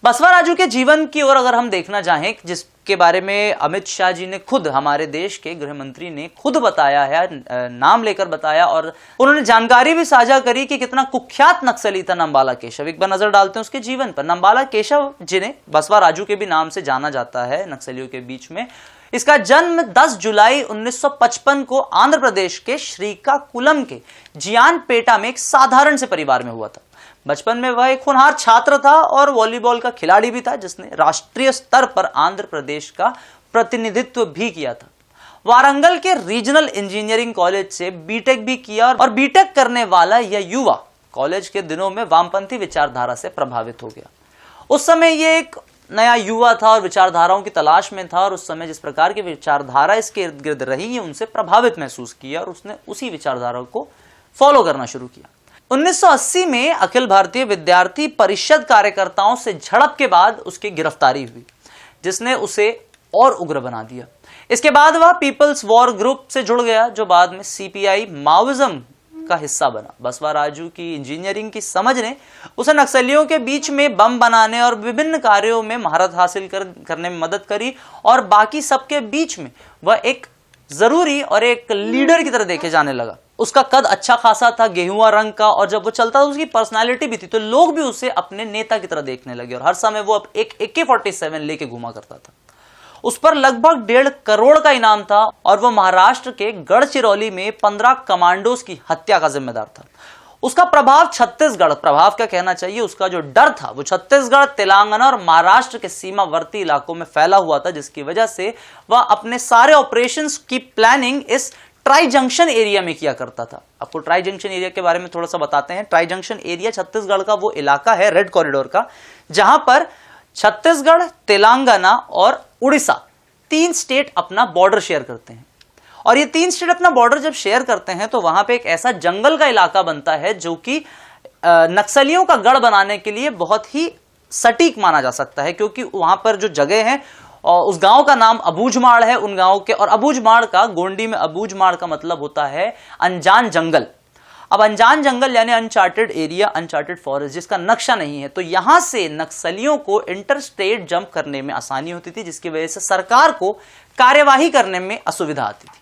बसवा राजू के जीवन की ओर अगर हम देखना चाहें, जिसके बारे में अमित शाह जी ने खुद, हमारे देश के गृह मंत्री ने खुद बताया है, नाम लेकर बताया, और उन्होंने जानकारी भी साझा करी कि कितना कुख्यात नक्सली था नंबाला केशव। एक बार नजर डालते हैं उसके जीवन पर। नंबाला केशव जिन्हें बसवा राजू के भी नाम से जाना जाता है नक्सलियों के बीच में, इसका जन्म 10 जुलाई 1955 को आंध्र प्रदेश के श्रीकाकुलम के जियानपेटा में एक साधारण से परिवार में हुआ था। बचपन में वह एक होनहार छात्र था और वॉलीबॉल का खिलाड़ी भी था, जिसने राष्ट्रीय स्तर पर आंध्र प्रदेश का प्रतिनिधित्व भी किया था। वारंगल के रीजनल इंजीनियरिंग कॉलेज से बीटेक भी किया और बीटेक करने वाला यह युवा कॉलेज के दिनों में वामपंथी विचारधारा से प्रभावित हो गया। उस समय यह एक नया युवा था और विचारधाराओं की तलाश में था, और उस समय जिस प्रकार की विचारधारा इसके इर्द गिर्द रही, उनसे प्रभावित महसूस किया और उसने उसी विचारधारा को फॉलो करना शुरू किया। 1980 में अखिल भारतीय विद्यार्थी परिषद कार्यकर्ताओं से झड़प के बाद उसकी गिरफ्तारी हुई, जिसने उसे और उग्र बना दिया। इसके बाद वह पीपल्स वॉर ग्रुप से जुड़ गया, जो बाद में सीपीआई माओइज्म का हिस्सा बना। बसवा राजू की इंजीनियरिंग की समझ ने उसे नक्सलियों के बीच में बम बनाने और विभिन्न कार्यों में महारत हासिल करने में मदद करी, और बाकी सबके बीच में वह एक जरूरी और एक लीडर की तरह देखे जाने लगा। उसका कद अच्छा खासा था, गेहुआ रंग का, और जब वो चलता था उसकी पर्सनालिटी भी थी, तो लोग भी उसे अपने नेता की तरह देखने लगे, और हर समय वो अब एक AK-47 लेके घुमा करता था। उस पर लगभग 1.5 करोड़ का इनाम था, और वह महाराष्ट्र के गढ़चिरौली में 15 कमांडोज की हत्या का जिम्मेदार था। उसका प्रभाव छत्तीसगढ़, प्रभाव क्या कहना चाहिए, उसका जो डर था वो छत्तीसगढ़, तेलंगाना और महाराष्ट्र के सीमावर्ती इलाकों में फैला हुआ था, जिसकी वजह से वह अपने सारे ऑपरेशंस की प्लानिंग इस ट्राई जंक्शन एरिया में किया करता था। आपको ट्राई जंक्शन एरिया के बारे में थोड़ा सा बताते हैं। ट्राई जंक्शन एरिया छत्तीसगढ़ का वो इलाका है, रेड कॉरिडोर का, जहां पर छत्तीसगढ़, तेलंगाना और उड़ीसा 3 स्टेट अपना बॉर्डर शेयर करते हैं। और ये 3 स्टेट अपना बॉर्डर जब शेयर करते हैं तो वहां पे एक ऐसा जंगल का इलाका बनता है जो कि नक्सलियों का गढ़ बनाने के लिए बहुत ही सटीक माना जा सकता है, क्योंकि वहां पर जो जगह है, और उस गांव का नाम अबूझमाड़ है, उन गांव के, और अबूझमाड़ का, गोंडी में अबूझमाड़ का मतलब होता है अनजान जंगल। अब अनजान जंगल यानी अनचार्टेड एरिया, अनचार्टेड फॉरेस्ट, जिसका नक्शा नहीं है, तो यहां से नक्सलियों को इंटरस्टेट जंप करने में आसानी होती थी, जिसकी वजह से सरकार को कार्यवाही करने में असुविधा आती थी।